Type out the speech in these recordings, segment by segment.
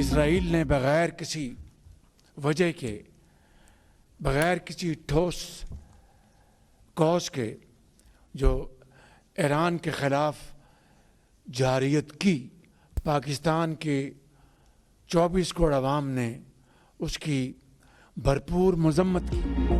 Israel ने बग़ैर किसी वजह के, बग़ैर किसी ठोस कॉज के जो ईरान के ख़िलाफ़ जारियत की, पाकिस्तान के 24 करोड़ अवाम ने उसकी भरपूर मजम्मत की।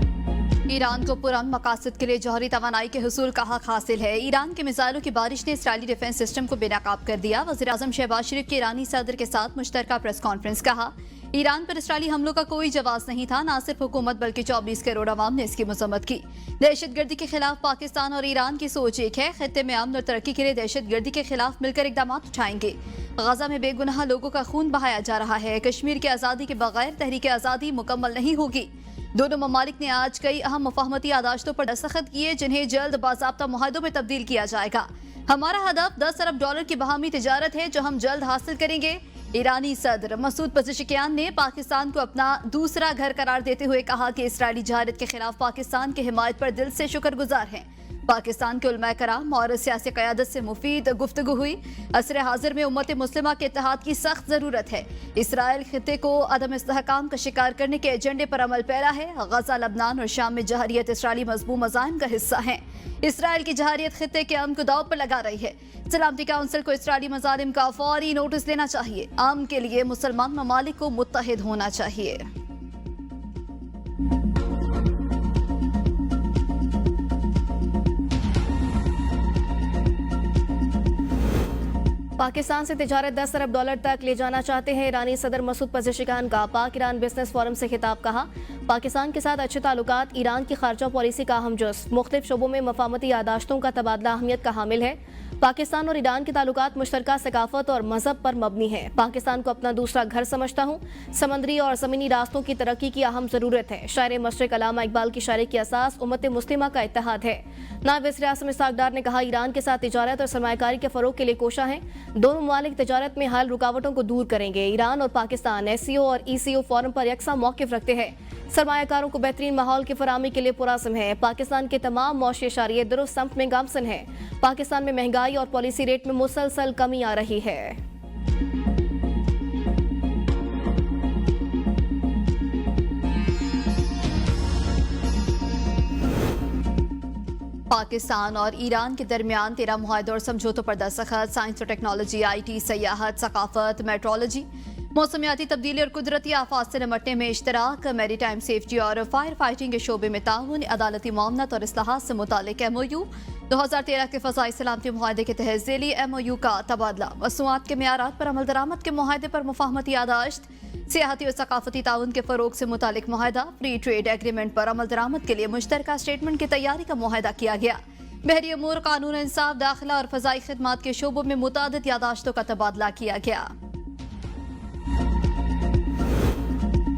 ईरान को पुरअमन मकासद के लिए जौहरी तवानाई के हुसूल का हक हासिल है। ईरान के मिसाइलों की बारिश ने इसराइली डिफेंस सिस्टम को बेनकाब कर दिया। वज़ीर आज़म शहबाज शरीफ के ईरानी सदर के साथ मुश्तरका प्रेस कॉन्फ्रेंस। कहा, ईरान पर इसराइली हमलों का कोई जवाब नहीं था। न सिर्फ हुकूमत बल्कि 24 करोड़ अवाम ने इसकी मजम्मत की। दहशतगर्दी के खिलाफ पाकिस्तान और ईरान की सोच एक है। खित्ते में अमन और तरक्की के लिए दहशतगर्दी के खिलाफ मिलकर इकदाम उठाएंगे। गजा में बेगुनाह लोगों का खून बहाया जा रहा है। कश्मीर की आज़ादी के बगैर तहरीक आज़ादी मुकम्मल नहीं होगी। दोनों ममालिक ने आज कई अहम मुफाहमती आदाश्तों पर दस्तखत किए, जिन्हें जल्द बाज़ाब्ता मुआहदों में तब्दील किया जाएगा। हमारा हदफ 10 अरब डॉलर की बाहमी तिजारत है, जो हम जल्द हासिल करेंगे। ईरानी सदर मसूद पज़ेश्कियान ने पाकिस्तान को अपना दूसरा घर करार देते हुए कहा कि इसराइली जहारियत के खिलाफ पाकिस्तान की हिमायत पर दिल से शुक्रगुजार हैं। पाकिस्तान के उलमा कराम और सियासी क़यादत से मुफीद गुफ्तगू हुई। असर हाजिर में उम्मत मुस्लिमा के इत्तेहाद की सख्त ज़रूरत है। इसराइल खित्ते को अदम इस्तेहकाम का शिकार करने के एजेंडे पर अमल पैरा है। गजा, लबनान और शाम में जहारियत इसराइली मज़मूम मज़ाहिम का हिस्सा है। इसराइल की जहारियत खित्ते के अमन को दाव पर लगा रही है। सलामती काउंसिल को इसराइली मज़ालिम का फौरी नोटिस लेना चाहिए। अमन के लिए मुसलमान ममालिक को मुत्तहिद होना चाहिए। पाकिस्तान से तिजारत 10 अरब डॉलर तक ले जाना चाहते हैं ईरानी सदर मसूद पज़ेश्कियान का पाक ईरान बिजनेस फोरम से खिताब। कहा, पाकिस्तान के साथ अच्छे ताल्लुकात ईरान की खारजा पॉलिसी का अहम जुज़्व। मुख्तलिफ शोबों में मफाहमती यादाश्तों का तबादला अहमियत का हामिल है। पाकिस्तान और ईरान के ताल्लुकात मुश्तरका सकाफत और मजहब पर मबनी है। पाकिस्तान को अपना दूसरा घर समझता हूँ। समंदरी और ज़मीनी रास्तों की तरक्की की अहम ज़रूरत है। शायर मशरिक़ अल्लामा इकबाल की शायरी की असास उम्मत मुस्लिमा का इत्तेहाद है। नायब वज़ीर आज़म इसहाक़ डार ने कहा, ईरान के साथ तिजारत और सरमायाकारी के फ़रोग़ के लिए कोशा है। दोनों ममालिक तिजारत में हाल रुकावटों को दूर करेंगे। ईरान और पाकिस्तान SCO और ECO फोरम पर यकसा मौक़िफ़ रखते हैं। सरमायाकारों को बेहतरीन माहौल की फराहमी के लिए पुराज़म है। पाकिस्तान के तमाम मौशी इशारे दुरुस्त सम्त में गामसन है। पाकिस्तान में महंगाई और पॉलिसी रेट में मुसलसल कमी आ रही है। पाकिस्तान और ईरान के दरमियान 13 मुआहदों और समझौतों पर दस्तखत। साइंस और टेक्नोलॉजी, IT, सयाहत, सकाफत, मेट्रोलॉजी, मौसमियाती तब्दीली और कुदरती आफात से निपटने में इश्तराक, मैरी टाइम सेफ्टी और फायर फाइटिंग के शोबे में ताउन, अदालती मामलात और इस्लाहात से मुतालिक MOU। 2013 के फ़ज़ाई सलामती मुआहदे के तहत ज़ेली MOU का तबादला। मसनूआत के मेयारात पर अमल दरामद के मुआहदे पर मुफाहमती यादाश्त। सियाहती और सकाफती ताउन के फ़रोग़ से मुतालिक मुआहदा। फ्री ट्रेड एग्रीमेंट पर अमल दरामद के लिए मुश्तरका स्टेटमेंट की तैयारी का मुआहदा किया गया। बहरी अमूर, कानून इंसाफ, दाखिला और फ़ज़ाई खिदमात के शोबों में मुतादिद यादाश्तों का तबादला किया गया।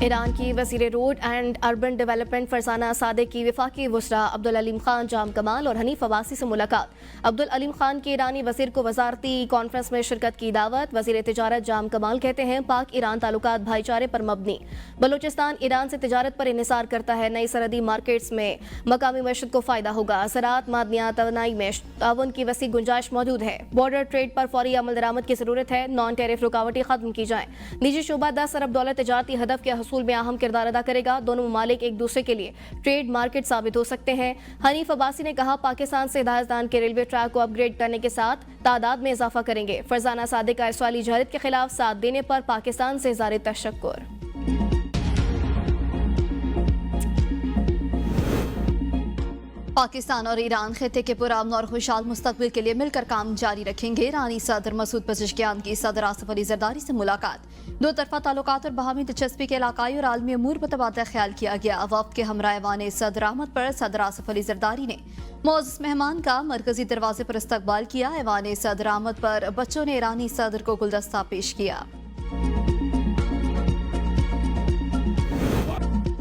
ईरान की वज़ीर road and urban development Farzana Sadiq की वफाकी वज़रा अब्दुल अलीम खान जाम कमाल और हनीफ अब्बासी से मुलाकात। अब्दुल अलीम खान के ईरानी वज़ीर को वज़ारती कॉन्फ्रेंस में शिरकत की दावत। वज़ीर तिजारत जाम कमाल कहते हैं, पाक ईरान ताल्लुकात भाईचारे पर मबनी। बलूचिस्तान ईरान से तिजारत पर इन्हिसार करता है। नई सरहदी मार्केट्स में मकामी मईशत को फ़ायदा होगा। ज़राअत, मादनियात, तवानाई में ताउन की वसी गुंजाइश मौजूद है। बॉर्डर ट्रेड पर फौरी अमल दरामद की ज़रूरत है। नॉन टेरिफ रुकावटें ख़त्म की जाएँ। निजी शोबा 10 अरब डॉलर तिजारती हदफ के हसूल में अहम किरदार अदा करेगा। दोनों ममालिक एक दूसरे के लिए ट्रेड मार्केट साबित हो सकते हैं। हनीफ अब्बासी ने कहा, पाकिस्तान से हिदायतदान के रेलवे ट्रैक को अपग्रेड करने के साथ तादाद में इजाफा करेंगे। फरजाना सादिक का इसराइली जहारियत के खिलाफ साथ देने पर पाकिस्तान से इज़हार तशक्कुर। पाकिस्तान और ईरान खित्ते के पुरअमन और खुशहाल मुस्तकबिल के लिए मिलकर काम जारी रखेंगे। ईरानी सदर मसूद पज़ेश्कियान की सदर आसिफ अली ज़रदारी से मुलाकात। दो तरफा ताल्लुकात और बाहमी दिलचस्पी के इलाकाई और आलमी अमूर पर तबादला ख्याल किया गया। वफ़द के हमरा ऐवान सदर आमद पर सदर आसिफ अली ज़रदारी ने मौजूद मेहमान का मरकजी दरवाजे पर इस्तकबाल किया। ऐवान सदर आमद पर बच्चों ने ईरानी सदर को गुलदस्ता पेश किया।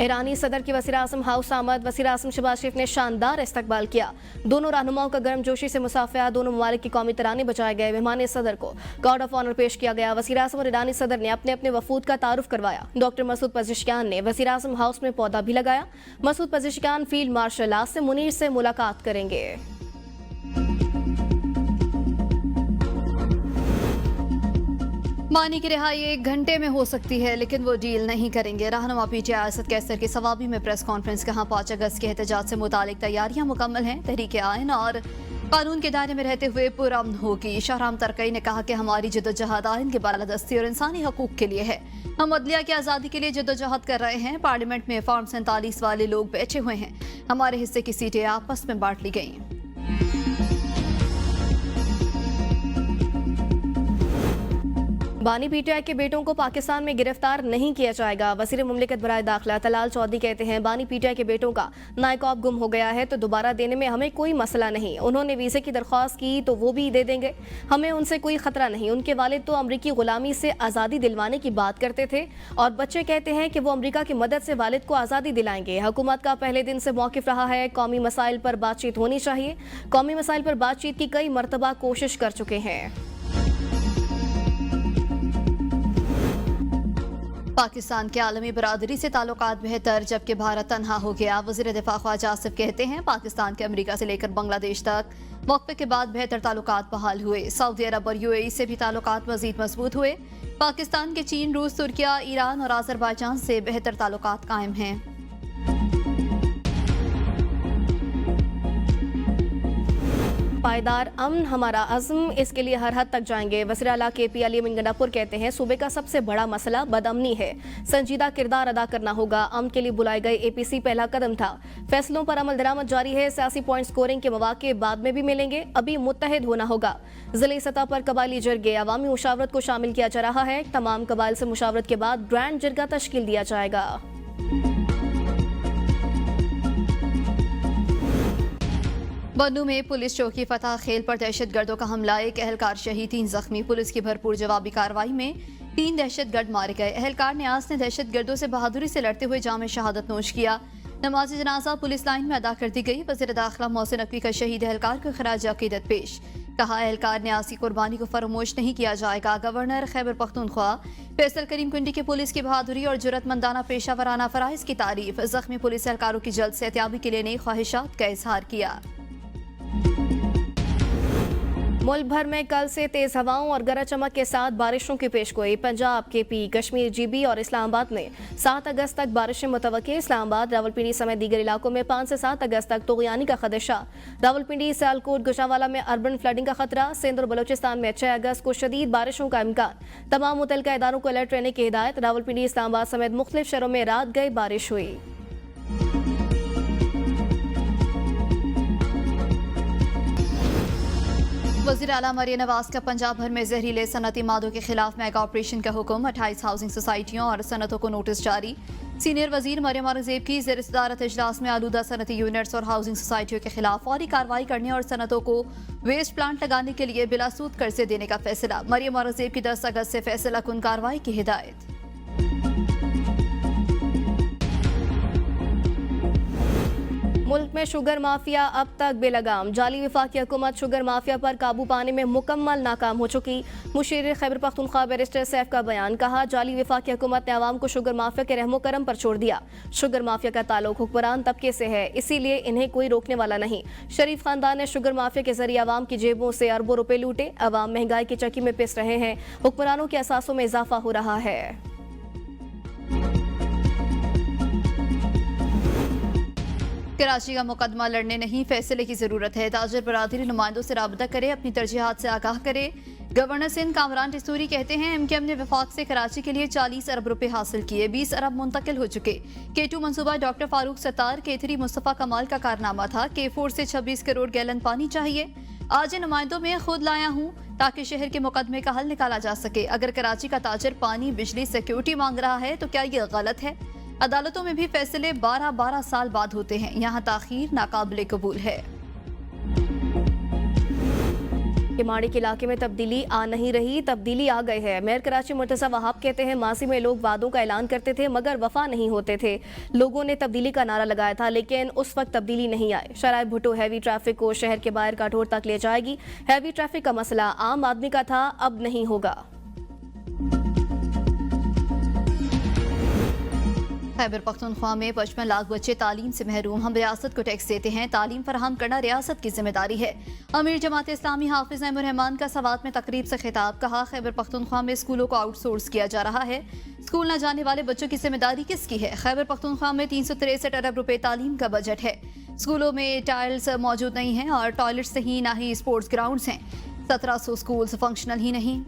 ईरानी सदर की वज़ीर आज़म हाउस आमद। वज़ीर आज़म शहबाज शरीफ ने शानदार इस्तकबाल किया। दोनों रहनुमाओं का गर्मजोशी से मुसाफिया। दोनों ममालिक की कौमी तराने बजाए गए। मेहमान सदर को गार्ड ऑफ ऑनर पेश किया गया। वज़ीर आज़म और ईरानी सदर ने अपने अपने वफूद का तारुफ करवाया। डॉक्टर मसूद पज़ेश्कियान ने वज़ीर आज़म हाउस में पौधा भी लगाया। मसूद पज़ेश्कियान फील्ड मार्शल आसिम मुनीर से मुलाकात करेंगे। बानी की रिहाई 1 घंटे में हो सकती है, लेकिन वो डील नहीं करेंगे। रहनुमा पीटीआई असद कैसर की सवाबी में प्रेस कॉन्फ्रेंस कहा 5 अगस्त के एहतजाज से मुतालिक तैयारियां मुकम्मल हैं। तहरीक आइन और कानून के दायरे में रहते हुए पुरअमन होगी। शाहराम तरकई ने कहा कि हमारी जद्दोजहद आइन की बालादस्ती और इंसानी हकूक के लिए है। हम अदलिया की आज़ादी के लिए जद्दोजहद कर रहे हैं। पार्लियामेंट में फॉर्म 47 वाले लोग बैठे हुए हैं। हमारे हिस्से की सीटें आपस में बांट ली गई। बानी पीटीआई के बेटों को पाकिस्तान में गिरफ्तार नहीं किया जाएगा। वज़ीर मुमलिकत बराए दाखिला तलाल चौधरी कहते हैं बानी पीटीआई के बेटों का नायकॉब गुम हो गया है तो दोबारा देने में हमें कोई मसला नहीं। उन्होंने वीज़े की दरख्वास्त की तो वो भी दे देंगे, हमें उनसे कोई खतरा नहीं। उनके वालिद तो अमरीकी गुलामी से आज़ादी दिलवाने की बात करते थे और बच्चे कहते हैं कि वो अमरीका की मदद से वालिद को आज़ादी दिलाएंगे। हुकूमत का पहले दिन से मौक़िफ़ रहा है कौमी मसाइल पर बातचीत होनी चाहिए। कौमी मसाइल पर बातचीत की कई मरतबा कोशिश कर चुके हैं। पाकिस्तान के आलमी बरादरी से ताल्लुकात बेहतर, जबकि भारत तन्हा हो गया। वज़ीर दिफा ख्वाजा आसिफ कहते हैं पाकिस्तान के अमरीका से लेकर बांग्लादेश तक वक्फे के बाद बेहतर ताल्लुकात बहाल हुए। सऊदी अरब और यूएई से भी ताल्लुकात मजीद मजबूत हुए। पाकिस्तान के चीन, रूस, तुर्किया, ईरान और आज़रबाईजान से बेहतर ताल्लुकात कायम हैं। पायदार अमन हमारा अज़्म, इसके लिए हर हद तक जाएंगे। वज़ीर आला KP अली मिंगनापुर कहते हैं सूबे का सबसे बड़ा मसला बदअमनी है, संजीदा किरदार अदा करना होगा। अमन के लिए बुलाए गए APC पहला कदम था। फैसलों पर अमल दरामद जारी है। सियासी पॉइंट स्कोरिंग के मौके बाद में भी मिलेंगे, अभी मुत्तहिद होना होगा। ज़िले सतह पर कबायली जरगे अवामी मुशावरत को शामिल किया जा रहा है। तमाम कबाइल से मुशावरत के बाद ग्रैंड जरगा तश्कील दिया जाएगा। बन्नू में पुलिस चौकी फतह खेल पर दहशतगर्दों का हमला, एक एहलकार शहीद, 3 जख्मी। पुलिस की भरपूर जवाबी कार्रवाई में 3 दहशतगर्द मारे गए। एहलकार न्यास ने दहशतगर्दों से बहादुरी से लड़ते हुए जाम शहादत नोश किया। नमाज जनाजा पुलिस लाइन में अदा कर दी गई। वज़ीर दाखिला मोहसिन नकवी का शहीद एहलकार को खराज अकीदत पेश। कहा एहलकार न्यास की कुर्बानी को फरामोश नहीं किया जाएगा। गवर्नर खैबर पख्तूनख्वा फैसल करीम कुंडी की पुलिस की बहादुरी और जुर्रतमंदाना पेशा वराना फराइज की तारीफ। जख्मी पुलिस एहलकारों की जल्द सेहतियाबी के लिए नई ख्वाहिशात का इजहार किया। मुल्क भर में कल से तेज हवाओं और गरज चमक के साथ बारिशों की पेशगोई। पंजाब, KP, कश्मीर, GB और इस्लामाबाद में 7 अगस्त तक बारिशें मुतवक्के। इस्लामाबाद, रावलपिंडी समेत दीगर इलाकों में 5 से 7 अगस्त तक तुग़यानी का खदशा। रावलपिंडी, सियालकोट, गुजरांवाला में अर्बन फ्लडिंग का खतरा। सिंध और बलोचिस्तान में 6 अगस्त को शदीद बारिशों का इम्कान। तमाम मुतल्लिका इदारों को अलर्ट रहने की हिदायत। रावलपिंडी, इस्लामाबाद समेत मुख्तलिफ शहरों में रात गए बारिश हुई। वज़ीर आला मरियम नवाज का पंजाब भर में जहरीले सनती मादों के खिलाफ मेगा ऑपरेशन का हुक्म। 28 हाउसिंग सोसाइटियों और सनतों को नोटिस जारी। सीनियर वजीर मरियम औरंगजेब की ज़ेर सदारत इजलास में आलूदा सनती यूनिट्स और हाउसिंग सोसाइटियों के खिलाफ फौरी कार्रवाई करने और सनतों को वेस्ट प्लांट लगाने के लिए बिलासूद कर्जे देने का फैसला। मरियम औरंगजेब की 10 अगस्त से फैसला कुन कार्रवाई की हिदायत। मुल्क में शुगर माफिया अब तक बेलगाम। जाली वफाकी हुकूमत शुगर माफिया पर काबू पाने में मुकम्मल नाकाम हो चुकी। मुशीर खैबर पख्तूनख्वा बैरिस्टर सैफ का बयान। कहा जाली वफाकी हुकूमत ने आवाम को शुगर माफिया के रहमो करम पर छोड़ दिया। शुगर माफिया का ताल्लुक हुक्मरान तबके से है, इसीलिए इन्हें कोई रोकने वाला नहीं। शरीफ खानदान ने शुगर माफिया के जरिए आवाम की जेबों से अरबों रुपए लूटे। आवाम महंगाई की चक्की में पिस रहे हैं। हुक्मरानों के असासों में इजाफा हो रहा है। कराची का मुकदमा लड़ने नहीं, फैसले की जरूरत है। ताजर बरादरी नुमाइंदों से राबता करे, अपनी तरजीहात से आगाह करे। गवर्नर सिंध कामरान टिसूरी कहते हैं MKM ने वफाक से कराची के लिए 40 अरब रुपए हासिल किए, 20 अरब मुंतकिल हो चुके। K2 मंसूबा डॉक्टर फारूक सत्तार, K3 मुस्तफ़ा कमाल का कारनामा था। K4 से 26 करोड़ गैलन पानी चाहिए। आज नुमाइंदों में खुद लाया हूँ ताकि शहर के मुकदमे का हल निकाला जा सके। अगर कराची का ताजर पानी, बिजली, सिक्योरिटी मांग रहा है तो क्या ये गलत है? अदालतों में भी फैसले 12-12 साल बाद होते हैं, यहाँ ताखीर नाकाबिले कबूल है। किमाड़ी के इलाके में तब्दीली आ नहीं रही, तब्दीली आ गई है। मेयर कराची मुर्तज़ा वहाब कहते हैं माजी में लोग वादों का ऐलान करते थे मगर वफा नहीं होते थे। लोगों ने तब्दीली का नारा लगाया था लेकिन उस वक्त तब्दीली नहीं आई। शराय भुट्टो हैवी ट्रैफिक को शहर के बाहर काठोर तक ले जाएगी। हैवी ट्रैफिक का मसला आम आदमी का था, अब नहीं होगा। खैबर पख्तूनख्वा में 55 लाख बच्चे तालीम से महरूम। हम रियासत को टैक्स देते हैं, तालीम फराहम करना रियासत की जिम्मेदारी है। अमीर जमात इस्लामी हाफिज नईमुर-रहमान का सवात में तकरीब से खिताब। कहा, खैबर पख्तूनख्वा में स्कूलों को आउटसोर्स किया जा रहा है। स्कूल न जाने वाले बच्चों की जिम्मेदारी किसकी है? खैबर पख्तूनख्वा में 363 अरब रुपए तालीम का बजट है। स्कूलों में टाइल्स मौजूद नहीं है और टॉयलेट्स नहीं, ना ही स्पोर्ट्स ग्राउंड्स हैं। 1700 स्कूल्स फंक्शनल ही नहीं।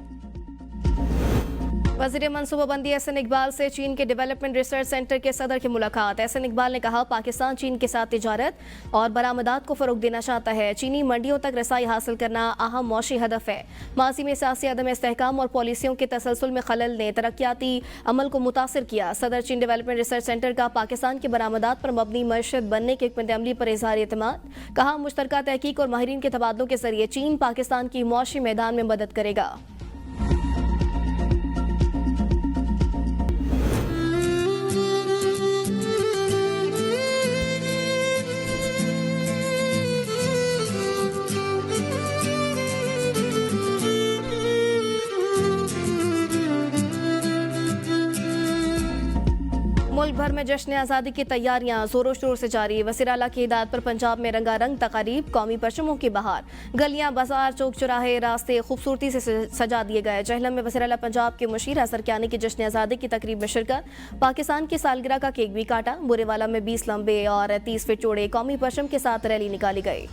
वज़ीर मनसूबाबंदी एहसन इकबाल से चीन के डेवलपमेंट रिसर्च सेंटर के सदर की मुलाकात। एहसन इकबाल ने कहा, पाकिस्तान चीन के साथ तिजारत और बरामदात को फ़रोग देना चाहता है। चीनी मंडियों तक रसाई हासिल करना अहम मौशी हदफ है। माजी में सियासी अदम इस्तेहकाम और पॉलिसियों के तसलसल में खलल ने तरक्याती अमल को मुतासर किया। सदर चीन डेवलपमेंट रिसर्च सेंटर का पाकिस्तान के बरामदात पर मबनी मईशत बनने के अमली पर इजहार एतमाद। कहा, मुश्तरका तहकीक और माहिरीन के तबादलों के जरिए चीन पाकिस्तान की मौशी मैदान में मदद करेगा। मुल्क भर में जश्न आज़ादी की तैयारियां जोरों शोर से जारी। वज़ीर आला की हिदायत पर पंजाब में रंगारंग तकारीब, कौमी परचमों की बहार। गलियां, बाजार, चौक चौराहे, रास्ते खूबसूरती से सजा दिए गए। जहलम में वज़ीर आला पंजाब के मुशीर असर कियानी की जश्न आज़ादी की तकरीब में शिरकत। पाकिस्तान की सालगिरह का केक भी काटा। बुरेवाला में 20 लंबे और 30 फीट चौड़े कौमी परचम के साथ रैली निकाली गई।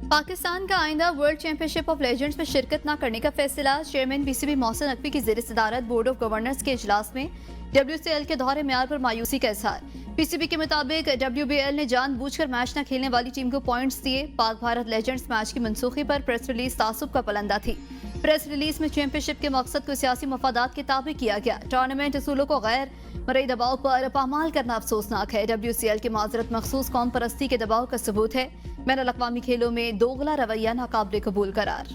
पाकिस्तान का आइंदा वर्ल्ड चैंपियनशिप ऑफ लेजेंड्स में शिरकत न करने का फैसला। चेयरमैन पीसीबी मोहसिन नकवी की ज़ेर सदारत बोर्ड ऑफ गवर्नर्स के इजलास में WCL के दोहरे म्यार पर मायूसी का इजहार। पीसीबी के मुताबिक WBL ने जानबूझकर मैच न खेलने वाली टीम को पॉइंट्स दिए। पाक भारत लेजेंड्स मैच की मनसूखी पर प्रेस रिलीज तासुब का पलंदा थी। प्रेस रिलीज में चैंपियनशिप के मकसद को सियासी मफादात के ताबे किया गया। टूर्नामेंट असूलों को गैर मरई दबाव पर पामाल करना अफसोसनाक है। WCL की माजरत मखसूस कौम परस्ती के दबाव का सबूत है। बैनुल अक़वामी खेलों में दोगला रवैया नाकाबिल कबूल करार।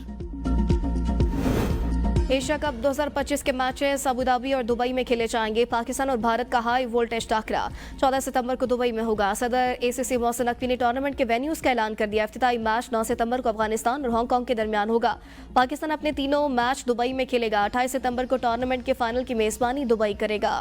एशिया कप 2025 के मैचेस अबूधाबी और दुबई में खेले जाएंगे। पाकिस्तान और भारत का हाई वोल्टेज टाकरा 14 सितंबर को दुबई में होगा। सदर ACC मोहसिन नकवी ने टूर्नामेंट के वेन्यूज का ऐलान कर दिया। इफ्तिताई मैच 9 सितंबर को अफगानिस्तान और हांगकांग के दरमियान होगा। पाकिस्तान अपने तीनों मैच दुबई में खेलेगा। 28 सितंबर को टूर्नामेंट के फाइनल की मेजबानी दुबई करेगा।